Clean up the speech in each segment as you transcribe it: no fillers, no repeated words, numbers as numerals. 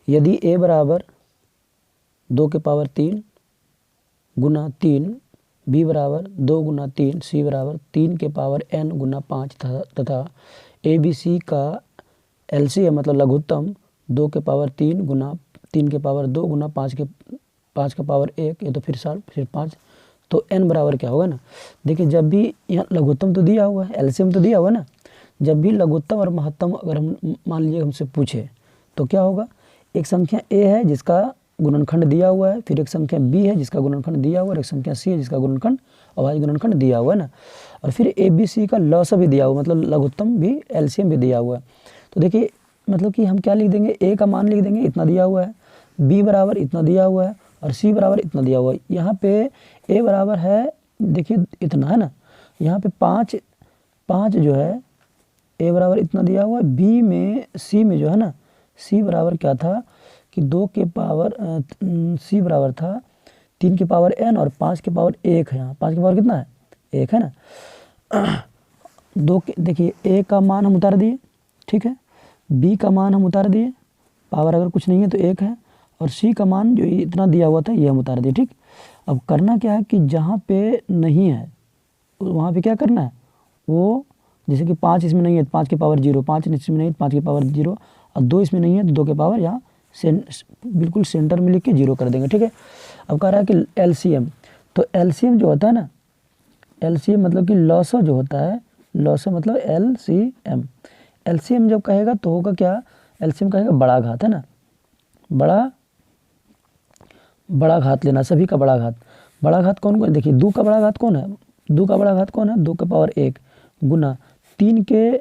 यदि a बराबर 2 के पावर 3 गुना 3, b बराबर 2 गुना 3, c बराबर 3 के पावर n गुना 5 तथा ए बी सी का एलसीएम मतलब लघुत्तम 2 के पावर 3 गुना 3 के पावर 2 गुना 5 का पावर 1, ये तो फिर 5, तो n बराबर क्या होगा ना। देखिए जब भी यहाँ लघुत्तम तो दिया हुआ है, एलसीएम तो दिया हुआ है ना, जब भी लघुत्तम और महत्तम अगर हम मान लीजिए हमसे पूछे तो क्या होगा, एक संख्या a है जिसका गुणनखंड दिया हुआ है, फिर एक संख्या b है जिसका गुणनखंड दिया हुआ है, और एक संख्या c है जिसका गुणनखंड अभाज्य गुणनखंड दिया हुआ है ना, और फिर ए बी सी का लॉस भी दिया हुआ, मतलब लघुत्तम भी एलसीएम भी दिया हुआ है। तो देखिए मतलब कि हम क्या लिख देंगे, a का मान लिख देंगे इतना दिया हुआ है, b बराबर इतना दिया हुआ है और c बराबर इतना दिया हुआ है। यहाँ पे a बराबर है देखिए इतना है ना, यहाँ पे 5 जो है a बराबर इतना दिया हुआ है, b में c में जो है ना c बराबर क्या था कि 2 के पावर c बराबर था 3 के पावर n और 5 के पावर 1 है, यहाँ 5 के पावर कितना है 1 है ना। देखिए a का मान हम उतार दिए, ठीक है, b का मान हम उतार दिए, पावर अगर कुछ नहीं है तो 1 है, और c का मान जो इतना दिया हुआ था ये हम उतार दिए, ठीक। अब करना क्या है कि जहाँ पे नहीं है वहाँ पे क्या करना है, वो जैसे कि 5 इसमें नहीं है तो 5 के पावर 0, 5 इसमें नहीं तो 5 के पावर 0, और 2 इसमें नहीं है तो 2 के पावर यहाँ बिल्कुल सेंटर में लिख के 0 कर देंगे, ठीक है। अब कह रहा है कि एलसीएम, तो एलसीएम जो होता है ना, एलसीएम मतलब कि लॉसो जो होता है, लॉसो मतलब एलसीएम, एलसीएम जब कहेगा तो होगा क्या, एलसीएम कहेगा बड़ा घात है ना, बड़ा घात लेना, सभी का बड़ा घात। बड़ा घात कौन कौन, देखिए 2 का बड़ा घात कौन है, 2 का बड़ा घात कौन है, 2 के पावर 1 गुना 3 के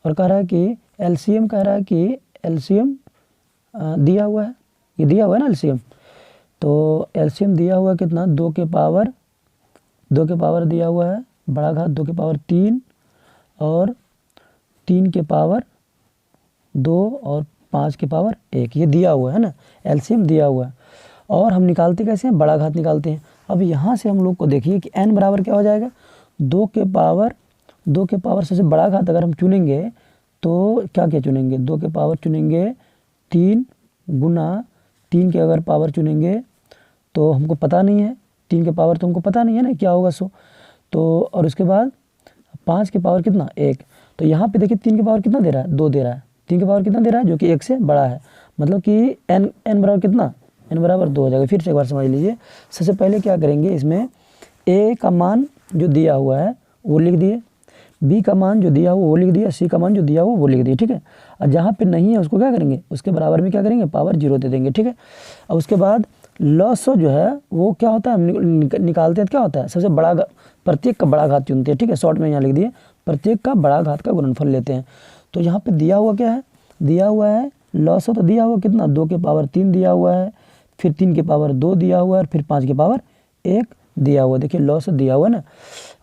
और कह रहा है कि एलसीएम, कह रहा है कि एलसीएम दिया हुआ है, ये दिया हुआ है ना एलसीएम, तो एलसीएम दिया हुआ है कितना, 2 के पावर दिया हुआ है बड़ा घात 2 के पावर 3 और 3 के पावर 2 और 5 के पावर 1, ये दिया हुआ है ना, एलसीएम दिया हुआ है। और हम निकालते कैसे हैं, बड़ा घात निकालते हैं। अब यहाँ से हम लोग को देखिए कि n बराबर क्या हो जाएगा, 2 के पावर सबसे बड़ा घात अगर हम चुनेंगे तो क्या चुनेंगे, 2 के पावर चुनेंगे 3 गुना 3 के अगर पावर चुनेंगे तो हमको पता नहीं है, 3 के पावर तो हमको पता नहीं है ना क्या होगा सो, तो और उसके बाद 5 के पावर कितना 1, तो यहाँ पे देखिए 3 के पावर कितना दे रहा है, 2 दे रहा है, 3 के पावर कितना दे रहा है जो कि 1 से बड़ा है, मतलब कि n बराबर कितना, n बराबर 2 हो जाएगा। फिर से एक बार समझ लीजिए, सबसे पहले क्या करेंगे, इसमें a का मान जो दिया हुआ है वो लिख दिए, b का मान जो दिया हुआ वो लिख दिया, c का मान जो दिया हुआ वो लिख दिए, ठीक है। और जहाँ पे नहीं है उसको क्या करेंगे, उसके बराबर में क्या करेंगे, पावर 0 दे देंगे, ठीक है। और उसके बाद लॉस जो है वो क्या होता है, हम निकालते हैं क्या होता है, सबसे बड़ा प्रत्येक का बड़ा घात चुनते हैं, ठीक है, शॉर्ट में यहाँ लिख दिए, प्रत्येक का बड़ा घात का गुणनफल लेते हैं। तो यहाँ पे दिया हुआ क्या है, दिया हुआ है लॉस तो दिया हुआ कितना, 2 के पावर 3 दिया हुआ है, फिर 3 के पावर 2 दिया हुआ है, और फिर 5 के पावर 1 दिया हुआ, देखिए लॉस दिया हुआ ना।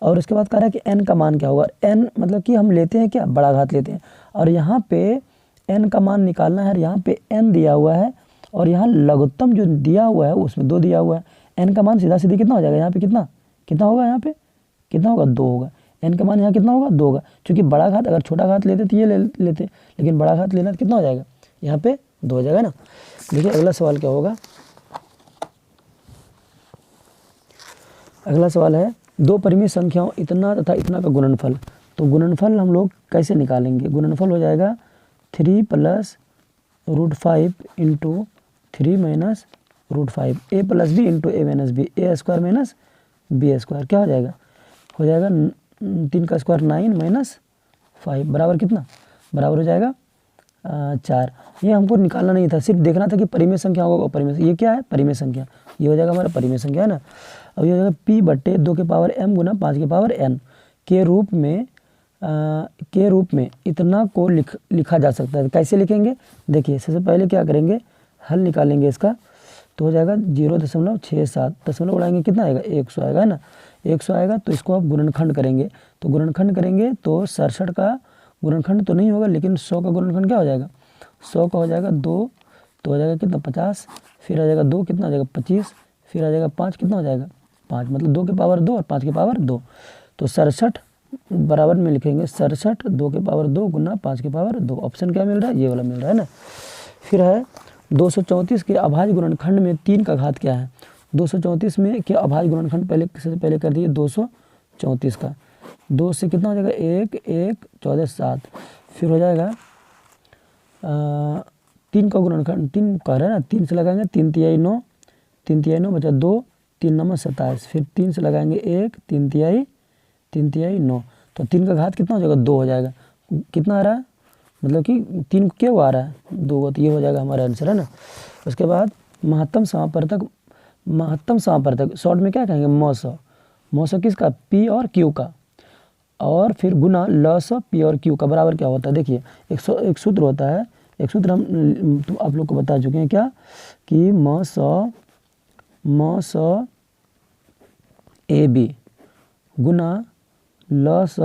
और उसके बाद कह रहा है कि n का मान क्या होगा, n मतलब कि हम लेते हैं क्या, बड़ा घात लेते हैं, और यहाँ पे n का मान निकालना है, यहाँ पे n दिया हुआ है और यहाँ लघुत्तम जो दिया हुआ है उसमें 2 दिया हुआ है, n का मान सीधा सीधी कितना हो जाएगा, यहाँ पे कितना होगा, यहाँ पे कितना होगा 2 होगा, n का मान यहाँ कितना होगा 2 होगा, क्योंकि बड़ा घात अगर छोटा घात लेते तो ये लेते, लेकिन बड़ा घात लेना तो कितना हो जाएगा, यहाँ पे 2 हो जाएगा ना। देखिए अगला सवाल क्या होगा, अगला सवाल है 2 परिमेय संख्याओं इतना तथा इतना का गुणनफल। तो गुणनफल हम लोग कैसे निकालेंगे, गुणनफल हो जाएगा 3 + √5 × 3 - √5 a + b × a - b, a² - b², क्या हो जाएगा, 3 का स्क्वायर 9 - 5 बराबर कितना, बराबर हो जाएगा 4। ये हमको निकालना नहीं था, सिर्फ देखना था कि परिमेय संख्या होगा, परिमेय, ये क्या है परिमेय संख्या, ये हो जाएगा हमारा परिमेय संख्या है ना। अब ये हो जाएगा p/2 के पावर m गुना 5 के पावर n के रूप में इतना को लिखा जा सकता है। कैसे लिखेंगे, देखिए सबसे पहले क्या करेंगे, हल निकालेंगे इसका, तो हो जाएगा 0.67, दशमलव उड़ाएंगे कितना आएगा 100 आएगा है ना, 100 आएगा। तो इसको आप गुणनखंड करेंगे, तो गुणनखंड करेंगे तो 67 का गुणनखंड तो नहीं होगा, लेकिन 100 का गुणनखंड क्या हो जाएगा, 100 का हो जाएगा 2, तो हो जाएगा कितना 50, फिर आ जाएगा 2 कितना हो जाएगा 25, फिर आ जाएगा 5 कितना हो जाएगा 5, मतलब 2 के पावर 2 और 5 के पावर 2, तो 67 बराबर में लिखेंगे 67 2 के पावर 2 गुना 5 के पावर 2, ऑप्शन क्या मिल रहा है, ये वाला मिल रहा है ना। फिर है 234 के अभाज्य गुणनखंड में 3 का घात क्या है। 234 में के अभाज्य गुणनखंड पहले सबसे पहले कर दिए 234 का, 2 से कितना हो जाएगा 1 1 14 7, फिर हो जाएगा 3 का गुणनखंड 3 कह रहे हैं ना, 3 से लगाएंगे 3 तिहाई 9, 3 तिहाई 9 बचा 2, 3 9 27, फिर 3 से लगाएंगे 1, 3 तिहाई 9, तो 3 का घात कितना हो जाएगा 2 हो जाएगा। कितना आ रहा है मतलब कि 3 क्यों आ रहा है 2, तो ये हो जाएगा हमारा आंसर है ना। उसके बाद महत्तम समापवर्तक शॉर्ट में क्या कहेंगे मौसो किसका पी और क्यू का, और फिर गुना लस पी और क्यू का बराबर क्या होता है। देखिए एक सूत्र होता है, एक सूत्र हम आप लोग को बता चुके हैं क्या कि मौस ए बी गुना लस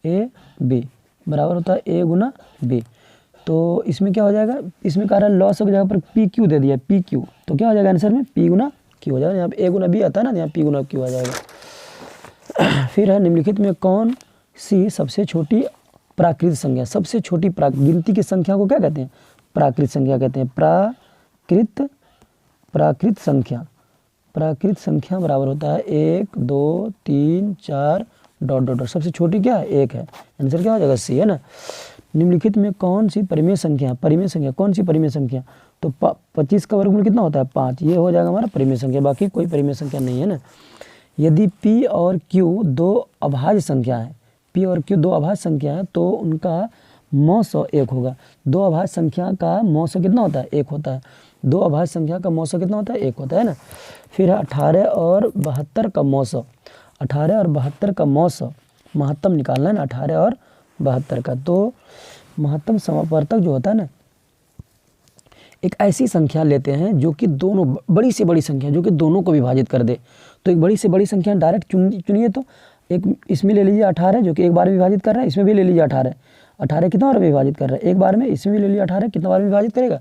ए बी बराबर होता है ए गुना बी। तो इसमें क्या हो जाएगा, इसमें कह रहा है लॉस की जगह पर पी क्यू दे दिया, पी क्यू, तो क्या हो जाएगा आंसर में पी गुना क्यू हो जाएगा। यहाँ पे ए गुना बी आता है ना, यहाँ पी गुना क्यू आ जाएगा। फिर है निम्नलिखित में कौन सी सबसे छोटी प्राकृत संख्या, सबसे छोटी गिनती की संख्या को क्या कहते हैं प्राकृत संख्या कहते हैं। प्राकृत संख्या बराबर होता है 1 2 3 4 ... सबसे छोटी क्या है 1 है, आंसर क्या हो जाएगा सी है ना। निम्नलिखित में कौन सी परिमेय संख्या कौन सी परिमेय संख्या, तो 25 का वर्गमूल कितना होता है 5, ये हो जाएगा हमारा परिमेय संख्या, बाकी कोई परिमेय संख्या नहीं है ना। यदि P और Q दो अभाज्य संख्या है, P और Q दो अभाज्य संख्या है तो उनका मौसो 1 होगा। दो अभाज्य संख्या का मौसो कितना होता है 1 होता है, दो अभाज्य संख्या का मौसो कितना होता है 1 होता है ना। फिर 18 और 72 का मौसो, 18 और 72 का मौसो महत्तम निकालना है ना, 18 और 72 का। तो महत्तम समापवर्तक जो होता है ना, एक ऐसी संख्या लेते हैं जो कि दोनों बड़ी से बड़ी संख्या जो कि दोनों को विभाजित कर दे। तो एक बड़ी से बड़ी संख्या डायरेक्ट चुनिए, तो एक इसमें ले लीजिए 18 जो कि एक बार में विभाजित कर रहा है, इसमें भी ले लीजिए 18, 18 कितना बार विभाजित कर रहा है एक बार में, इसमें भी ले लीजिए 18 कितना बार विभाजित करेगा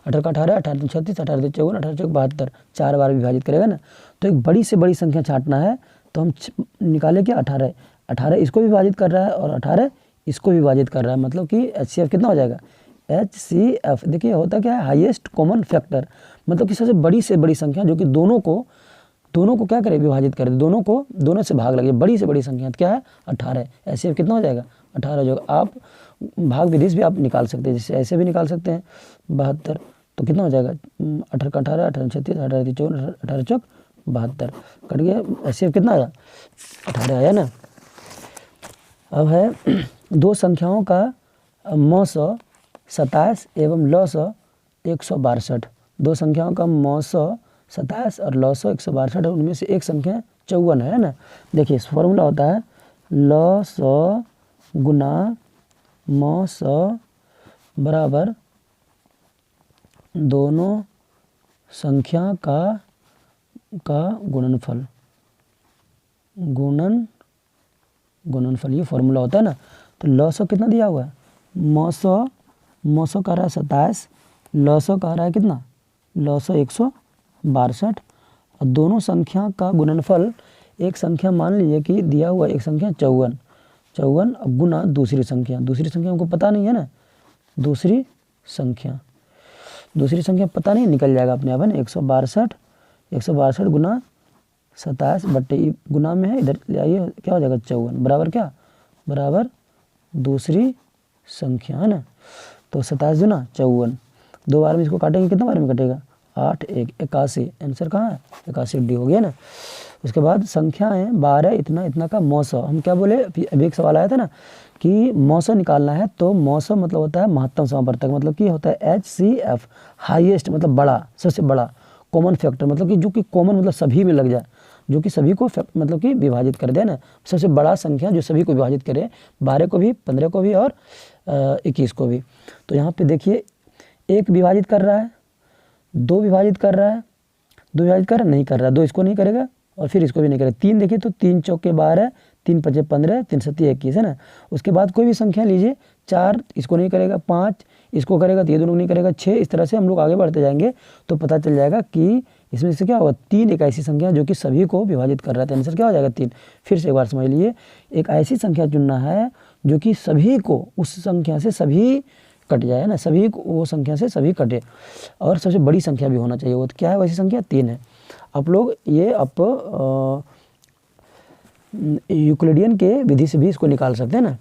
18 का 18, 18 36, 18 54, 18 72, 4 बार विभाजित करेगा ना। तो एक बड़ी से बड़ी संख्या छांटना है तो हम निकाले क्या 18, 18 इसको विभाजित कर रहा है और 18 इसको विभाजित कर रहा है, मतलब कि HCF कितना हो जाएगा HCF। देखिए होता क्या है हाईएस्ट कॉमन फैक्टर, मतलब कि सबसे बड़ी से बड़ी संख्या जो कि दोनों को क्या करे विभाजित करे, दोनों से भाग लगे, बड़ी से बड़ी संख्या क्या है 18, HCF कितना हो जाएगा 18 जो आप भाग विधि से भी आप निकाल सकते हैं, जैसे ऐसे भी निकाल सकते हैं 72, तो कितना हो जाएगा 18 का 18, 18 36, 18 54, 18 चौक 72 कट गया, HCF कितना आया 18 आया ना। अब है दो संख्याओं का मौसो 27 एवं लौसो 162, दो संख्याओं का मौसो 27 और लौसो 162 है, उनमें से एक संख्या 54 है ना। देखिए इस फॉर्मूला होता है लौसो गुना मौसो बराबर दोनों संख्या का गुणनफल, ये फॉर्मूला होता है ना। तो लौसो कितना दिया हुआ है मौसो कह रहा है 27, लौसो कह रहा है कितना लौसो 162, और दोनों संख्या का गुणनफल, एक संख्या मान लीजिए कि दिया हुआ एक संख्या 54 गुना दूसरी संख्या हमको पता नहीं है ना, दूसरी संख्या पता नहीं, निकल जाएगा अपने आप है ना 162 गुना 27 बट्टे गुना में है, इधर ले आइए क्या हो जाएगा 54 बराबर क्या बराबर दूसरी संख्या है ना। तो 27 गुना 54, दो बार में इसको काटेंगे कितना बार में कटेगा 8 1 81, आंसर कहाँ है 81 डी हो गया ना। उसके बाद संख्याएं 12 इतना का मौसो, हम क्या बोले अभी एक सवाल आया था ना कि मौसो निकालना है, तो मौसो मतलब होता है महत्तम समापवर्तक, मतलब कि होता है HCF हाईएस्ट मतलब बड़ा, सबसे बड़ा कॉमन फैक्टर, मतलब कि जो कि कॉमन मतलब सभी में लग जाए, जो कि सभी को मतलब कि विभाजित कर दे ना, सबसे बड़ा संख्या जो सभी को विभाजित करे, 12 को भी 15 को भी और 21 को भी। तो यहाँ पे देखिए एक विभाजित कर रहा है, दो विभाजित कर रहा है, नहीं कर रहा है, दो इसको नहीं करेगा और फिर इसको भी नहीं करेगा, 3 देखिए तो 3 चौके 12, 3 पचे 15, 3 सत्ती 21 है ना। उसके बाद कोई भी संख्या लीजिए, 4 इसको नहीं करेगा, 5 इसको करेगा तो ये दोनों नहीं करेगा, 6, इस तरह से हम लोग आगे बढ़ते जाएंगे तो पता चल जाएगा कि इसमें से क्या होगा 3 एक ऐसी संख्या जो कि सभी को विभाजित कर रहा है, तो आंसर क्या हो जाएगा 3। फिर से एक बार समझ लीजिए, एक ऐसी संख्या चुनना है जो कि सभी को, उस संख्या से सभी कट जाए ना, सभी वो संख्या से सभी कटे, और सबसे बड़ी संख्या भी होना चाहिए। वो तो क्या है, वैसी संख्या 3 है। आप लोग ये आप यूक्लिडियन के विधि से भी इसको निकाल सकते हैं ना।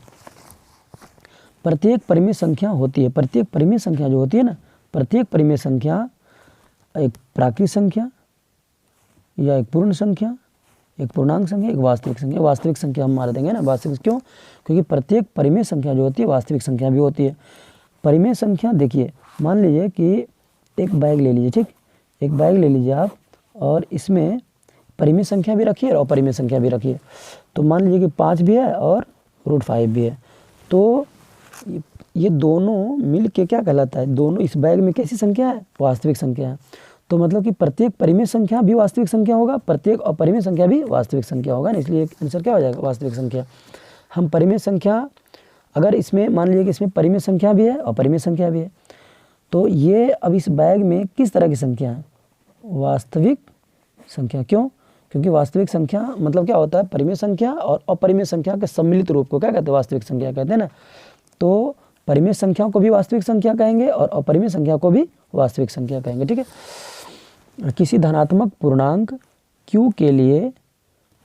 प्रत्येक परिमेय संख्या होती है, प्रत्येक परिमेय संख्या जो होती है ना, प्रत्येक परिमेय संख्या एक प्राकृत संख्या या एक पूर्ण संख्या, एक पूर्णांक संख्या, एक वास्तविक संख्या। वास्तविक संख्या हम मार देंगे ना, वास्तविक क्यों, क्योंकि प्रत्येक परिमेय संख्या जो होती है वास्तविक संख्या भी होती है। परिमेय संख्या देखिए, मान लीजिए कि एक बैग ले लीजिए, ठीक, एक बैग ले लीजिए आप, और इसमें परिमेय संख्या भी रखिए और अपरिमेय संख्या भी रखिए। तो मान लीजिए कि 5 भी है और √5 भी है, तो ये दोनों मिल के क्या कहलाता है, दोनों इस बैग में कैसी संख्या है, वास्तविक संख्या है। तो मतलब कि प्रत्येक परिमेय संख्या भी वास्तविक संख्या होगा, प्रत्येक अपरिमेय संख्या भी वास्तविक संख्या होगा ना, इसलिए आंसर क्या हो जाएगा, वास्तविक संख्या। हम परिमेय संख्या, अगर इसमें मान लीजिए कि इसमें परिमेय संख्या भी है और अपरिमेय संख्या भी है, तो ये अब इस बैग में किस तरह की संख्या है, वास्तविक संख्या। क्यों, क्योंकि वास्तविक संख्या मतलब क्या होता है, परिमेय संख्या और अपरिमेय संख्या के सम्मिलित रूप को क्या कहते हैं, वास्तविक संख्या कहते हैं ना। तो परिमेय संख्या को भी वास्तविक संख्या कहेंगे और अपरिमेय संख्या को भी वास्तविक संख्या कहेंगे, ठीक है। किसी धनात्मक पूर्णांक q के लिए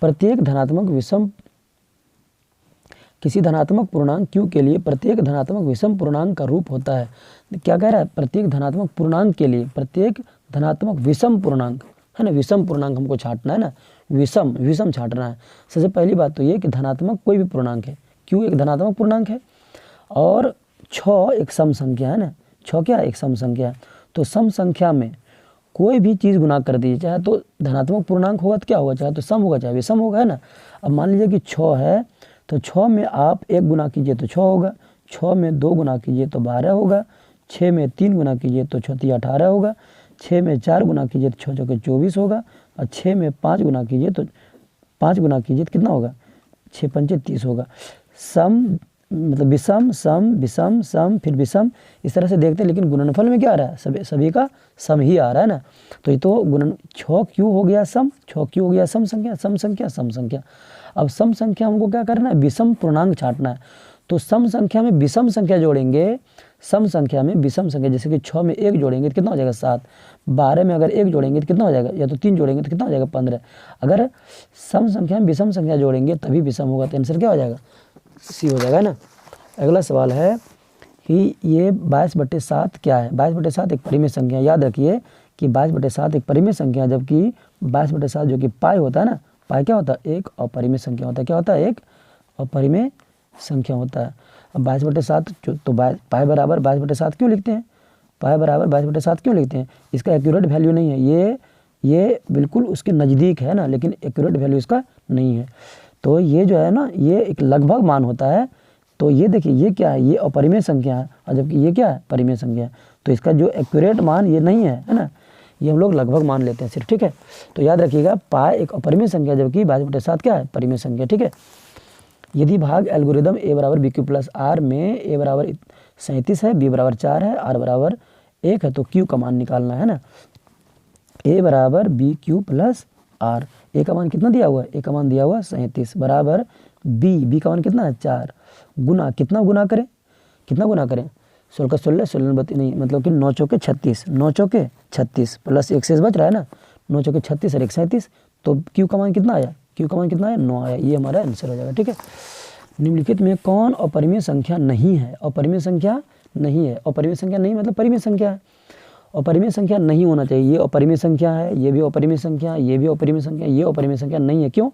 प्रत्येक धनात्मक विषम, किसी धनात्मक पूर्णांक q के लिए प्रत्येक धनात्मक विषम पूर्णांक का रूप होता है। क्या कह रहा है, प्रत्येक धनात्मक पूर्णांक के लिए प्रत्येक धनात्मक विषम पूर्णांक है ना, विषम पूर्णांक हमको छांटना है ना, विषम छांटना है। सबसे पहली बात तो ये कि धनात्मक कोई भी पूर्णांक है, q एक धनात्मक पूर्णांक है और 6 एक सम संख्या है ना, 6 क्या एक सम संख्या है। तो सम संख्या में कोई भी चीज़ गुना कर दीजिए, चाहे तो धनात्मक पूर्णांक होगा तो क्या होगा, चाहे तो सम होगा चाहे विषम होगा, है ना। अब मान लीजिए कि 6 है, तो 6 में आप 1 गुना कीजिए तो 6 होगा, 6 में 2 गुना कीजिए तो 12 होगा, 6 में 3 गुना कीजिए तो 6 × 18 होगा, 6 में 4 गुना कीजिए तो 6 × 4 = 24 होगा, और 6 में 5 गुना कीजिए तो 5 गुना कीजिए तो कितना होगा, 6 × 5 = 30 होगा। सम मतलब विषम सम विषम सम फिर विषम, इस तरह से देखते हैं, लेकिन गुणनफल में क्या आ रहा है, सभी का सम ही आ रहा है ना। तो ये तो गुणन 6q हो गया सम, 6q हो गया सम संख्या, सम संख्या सम संख्या। अब सम संख्या हमको क्या करना है, विषम पूर्णांक छांटना है। तो सम संख्या में विषम संख्या जोड़ेंगे, सम संख्या में विषम संख्या, जैसे कि 6 में 1 जोड़ेंगे तो कितना हो जाएगा 7, 12 में अगर 1 जोड़ेंगे तो कितना हो जाएगा, या तो 3 जोड़ेंगे तो कितना हो जाएगा 15। अगर सम संख्या में विषम संख्या जोड़ेंगे तभी विषम होगा, तो आंसर क्या हो जाएगा, सी हो जाएगा ना। अगला सवाल है कि ये 22/7 क्या है। 22/7 एक परिमेय संख्या, याद रखिए कि 22/7 एक परिमेय संख्या, जबकि 22/7 जो कि पाई होता है ना, पाई क्या होता है, एक अपरिमेय संख्या होता है। क्या होता है, एक अपरिमेय संख्या होता है। अब 22/7 तो पाई बराबर 22/7 क्यों लिखते हैं, पाई बराबर 22/7 क्यों लिखते हैं, इसका एक्यूरेट वैल्यू नहीं है, ये बिल्कुल उसके नज़दीक है ना, लेकिन एक्यूरेट वैल्यू इसका नहीं है। तो ये जो है ना, ये एक लगभग मान होता है। तो ये देखिए, ये क्या है, ये अपरिमेय संख्या है, और जबकि ये क्या है, परिमेय संख्या है। तो इसका जो एक्यूरेट मान ये नहीं है ना, ये हम लोग लगभग मान लेते हैं सिर्फ, ठीक है। तो याद रखिएगा, पाई एक अपरिमेय संख्या, जबकि 22/7 क्या है, परिमेय संख्या, ठीक है। यदि भाग एल्गोरिदम a = bq + r में a = 37 है, b = 4 है, r = 1 है, तो q का मान निकालना है ना। a = bq + r, a का मान कितना दिया हुआ है, a का मान दिया हुआ 37 बराबर b का मान कितना है 4, गुना कितना गुना करें, कितना गुना करें, 16 का 16 16 32 नहीं, मतलब कि 9 चौके 36, 9 चौके 36 प्लस 1 शेष बच रहा है ना, 9 चौके 36 और 1 37, तो q का मान कितना आया, q का मान कितना आया 9 आया। ये हमारा आंसर हो जाएगा, ठीक है। निम्नलिखित में कौन अपरिमेय संख्या नहीं है, अपरिमेय संख्या नहीं है, अपरिमेय संख्या नहीं मतलब परिमेय संख्या है, अपरिमेय संख्या नहीं होना चाहिए। ये अपरिमेय संख्या है, ये भी अपरिमेय संख्या, ये भी अपरिमेय संख्या, ये अपरिमेय संख्या नहीं है। क्यों,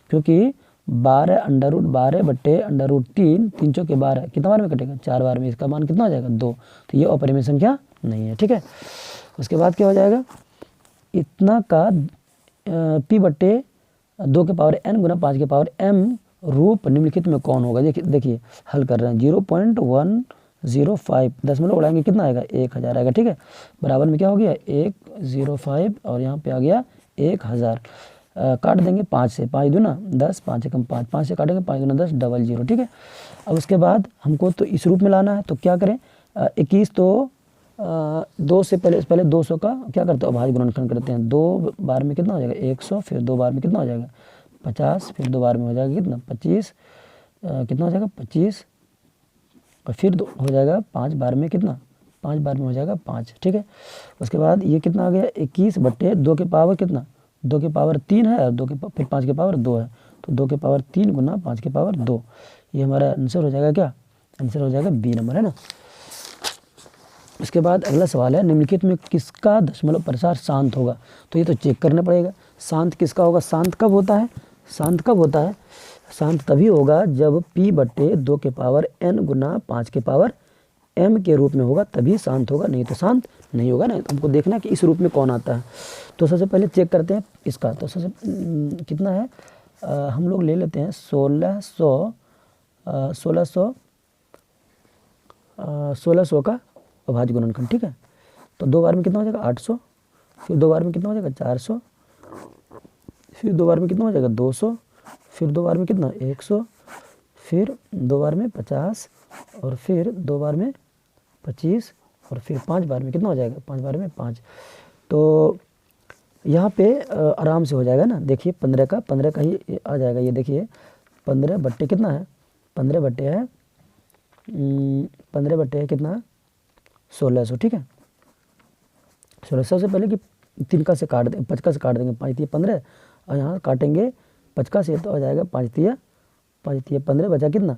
क्योंकि 12 √12/√3 3 चौके 12 कितना बार में कटेगा, 4 बार में, इसका मान कितना हो जाएगा 2, तो ये अपरिमेय संख्या नहीं है, ठीक है। उसके बाद क्या हो जाएगा, इतना का p/2 के पावर n गुना 5 के पावर m रूप निम्नलिखित में कौन होगा। देखिए हल कर रहे हैं, 0.105 दशमलव उड़ाएंगे कितना आएगा 1000 आएगा, ठीक है। बराबर में क्या हो गया 105 और यहाँ पे आ गया 1000, काट देंगे 5 से, 5 दूना 10, 5 एकम 5, 5 से काटेंगे 5 दूना 10, 00, ठीक है। अब उसके बाद हमको तो इस रूप में लाना है, तो क्या करें, 21 तो 2 से पहले 200 का क्या करते हैं, अभाज्य गुणनखंड करते हैं। 2 बार में कितना हो जाएगा 100, फिर 2 बार में कितना हो जाएगा 50, फिर 2 बार में हो जाएगा कितना 25, कितना हो जाएगा 25 और फिर हो जाएगा 5 बार में कितना, 5 बार में हो जाएगा 5, ठीक है। उसके बाद ये कितना आ गया 21/2 के पावर कितना, 2 के पावर 3 है और फिर 5 के पावर 2 है, तो 2 के पावर 3 गुना 5 के पावर 2, ये हमारा आंसर हो जाएगा क्या, आंसर हो जाएगा बी नंबर, है ना। इसके बाद अगला सवाल है निम्नलिखित में किसका दशमलव प्रसार शांत होगा, तो ये तो चेक करना पड़ेगा शांत किसका होगा। शांत कब होता है, शांत कब होता है, शांत तभी होगा जब p/2 के पावर n गुना 5 के पावर m के रूप में होगा, तभी शांत होगा, नहीं तो शांत नहीं होगा ना। तुमको देखना है कि इस रूप में कौन आता है। तो सबसे पहले चेक करते हैं इसका, तो सबसे कितना है, हम लोग ले लेते हैं 1600 का अभाज्य गुणनखंड, ठीक है। तो 2 बार में कितना हो जाएगा 800, फिर 2 बार में कितना हो जाएगा 400, फिर 2 बार में कितना हो जाएगा 200, फिर 2 बार में कितना 100, फिर 2 बार में 50, और फिर 2 बार में 25, और फिर 5 बार में कितना हो जाएगा 5 बार में 5। तो यहाँ पे आराम से हो जाएगा ना। देखिए 15 का ही आ जाएगा, ये देखिए 15 बट्टे कितना है, 15 बट्टे है कितना 1600, ठीक है। 1600 से पहले कि 3 का से काट दें, 5 का से काट देंगे, 5 3 15, और यहाँ काटेंगे 5 का से, तो हो जाएगा 5 3 15, बचा कितना,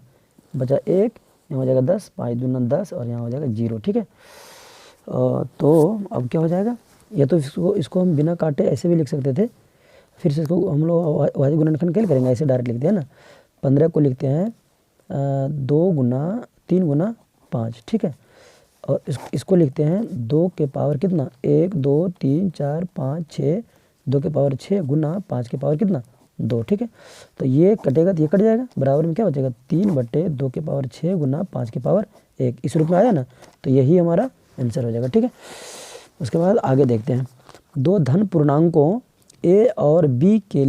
बचा 1, यहाँ हो जाएगा 10, 5 दूना 10, और यहाँ हो जाएगा 0, ठीक है। तो अब क्या हो जाएगा, या तो इसको हम बिना काटे ऐसे भी लिख सकते थे, फिर से इसको हम लोग अभाज्य गुणनखंड कैसे करेंगे, ऐसे डायरेक्ट लिखते हैं ना। 15 को लिखते हैं 2 गुना 3 गुना 5, ठीक है। और इसको लिखते हैं 2 के पावर कितना 1 2 3 4 5 6, 2 के पावर 6 गुना 5 के पावर कितना 2, ठीक है। तो ये कटेगा तो ये कट जाएगा, बराबर में क्या बचेगा 3/2 के पावर 6 गुना 5 के पावर 1, इस रूप में आया ना, तो यही हमारा आंसर हो जाएगा, ठीक है। उसके बाद आगे देखते हैं, 2 धन पूर्णांकों a और b के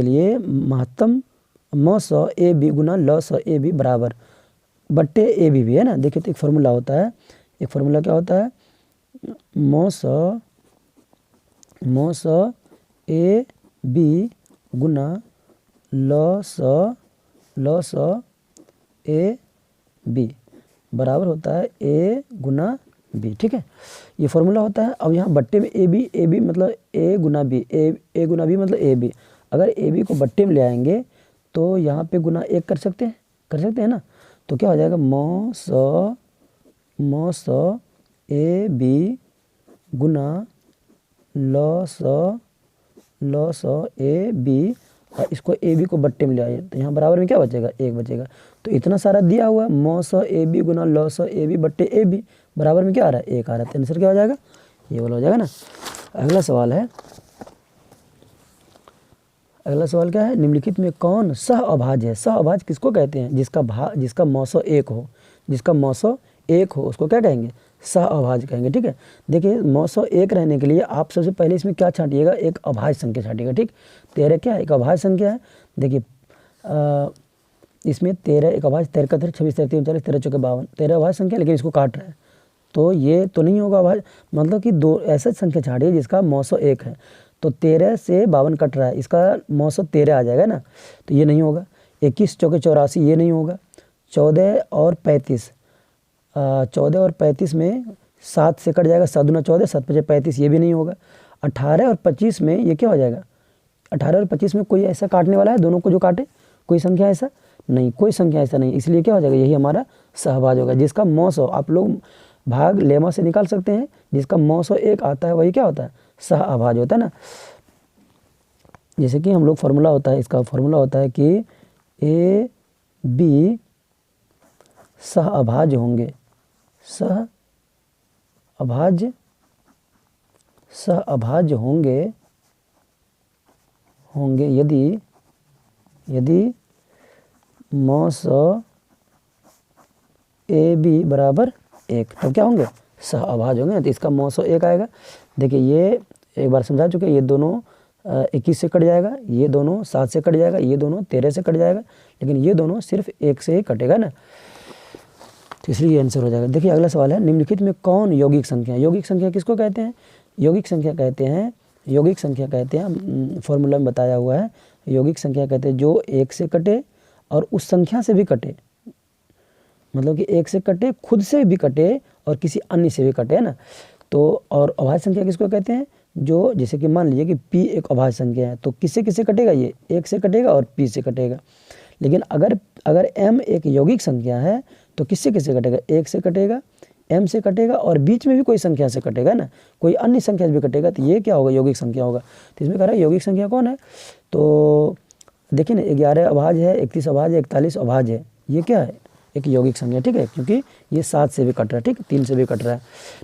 लिए महत्तम m/a b गुना l/a b बराबर बट्टे a b भी है ना। देखिए तो एक फार्मूला होता है, एक फार्मूला क्या होता है, m/a b गुना l/a b बराबर होता है a गुना b, ठीक है। ये फार्मूला होता है। अब यहाँ बट्टे में ए बी मतलब a Guna b, a Guna b मतलब a b, अगर a b को बट्टे में ले आएंगे तो यहाँ पे गुना 1 कर सकते हैं ना। तो क्या हो जाएगा m/a b गुना l/a b, और इसको ए बी को बट्टे में ले आए तो यहाँ बराबर में क्या बचेगा 1 बचेगा। तो इतना सारा दिया हुआ है m/a b गुना l/a b बट्टे a b, बराबर में क्या आ रहा है 1 आ रहा है, तो आंसर क्या हो जाएगा ये वाला हो जाएगा ना। अगला सवाल है, अगला सवाल क्या है, निम्नलिखित में कौन सह अभाज्य है। सह अभाज्य किसको कहते हैं, जिसका मौसो 1 हो, जिसका मौसो 1 हो उसको क्या कहेंगे सह अभाज्य कहेंगे, ठीक है। देखिए मौसो 1 रहने के लिए आप सबसे पहले इसमें क्या छांटिएगा, एक अभाज्य संख्या छांटिएगा, ठीक। 13 क्या है, एक अभाज्य संख्या है। देखिए इसमें 13 एक अभाज्य, 13 का 26 33 39 13 चौके 52, 13 अभाज्य संख्या, लेकिन इसको काट रहा है तो ये तो नहीं होगा अभाज्य। मतलब कि 2 ऐसा संख्या छाड़िए जिसका मौसो 1 है, तो 13 से 52 कट रहा है, इसका मौसो 13 आ जाएगा ना, तो ये नहीं होगा। 21 चौके 84 ये नहीं होगा। 14 और 35 में 7 से कट जाएगा, 7 दूना 14 7 5 35 ये भी नहीं होगा। 18 और 25 में ये क्या हो जाएगा, 18 और 25 में कोई ऐसा काटने वाला है दोनों को जो काटे, कोई संख्या ऐसा नहीं, कोई संख्या ऐसा नहीं, इसलिए क्या हो जाएगा यही हमारा सहभाज्य होगा। जिसका मौसो आप लोग भाग लेमा से निकाल सकते हैं, जिसका मौसो 1 आता है वही क्या होता है सह अभाज्य होता है ना। जैसे कि हम लोग फार्मूला होता है, इसका फार्मूला होता है कि ए बी सह अभाज्य होंगे, सह अभाज्य होंगे यदि मौसो ए बी बराबर 1, तब क्या होंगे सह अभाज्य होंगे। तो इसका मौसो 1 आएगा। देखिए ये एक बार समझा चुके, ये दोनों 21 से कट जाएगा, ये दोनों 7 से कट जाएगा, ये दोनों 13 से कट जाएगा, लेकिन ये दोनों सिर्फ 1 से ही कटेगा ना, तो इसलिए आंसर हो जाएगा। देखिए अगला सवाल है, निम्नलिखित में कौन यौगिक संख्या, यौगिक संख्या किसको कहते हैं, यौगिक संख्या कहते हैं फॉर्मूला में बताया हुआ है, यौगिक संख्या कहते हैं जो 1 से कटे और उस संख्या से भी कटे, मतलब कि एक से कटे, खुद से भी कटे और किसी अन्य से भी कटे, है ना। तो और अभाज्य संख्या किसको कहते हैं, जो जैसे कि मान लीजिए कि p एक अभाज्य संख्या है, तो किससे किससे कटेगा, ये एक से कटेगा और p से कटेगा। लेकिन अगर m एक यौगिक संख्या है तो किससे किससे कटेगा, एक से कटेगा, m से कटेगा और बीच में भी कोई संख्या से कटेगा ना, कोई अन्य संख्या से भी कटेगा, तो ये क्या होगा, यौगिक संख्या होगा। तो इसमें कह रहा है यौगिक संख्या कौन है, तो देखिए ना 11 अभाज्य है, 31 अभाज्य है, 41 अभाज्य है, ये क्या है, एक यौगिक संख्या, ठीक है, क्योंकि ये 7 से भी कट रहा है, ठीक, 3 से भी कट रहा है।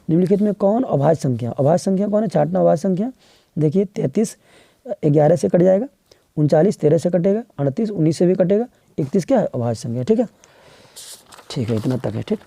निम्नलिखित में कौन अभाज्य संख्या, अभाज्य संख्या कौन है, छाटना अभाज्य संख्या। देखिए 33 11 से कट जाएगा, 39 13 से कटेगा, 38 19 से भी कटेगा, 31 क्या है, अभाज्य संख्या, ठीक है। ठीक है, इतना तक है, ठीक।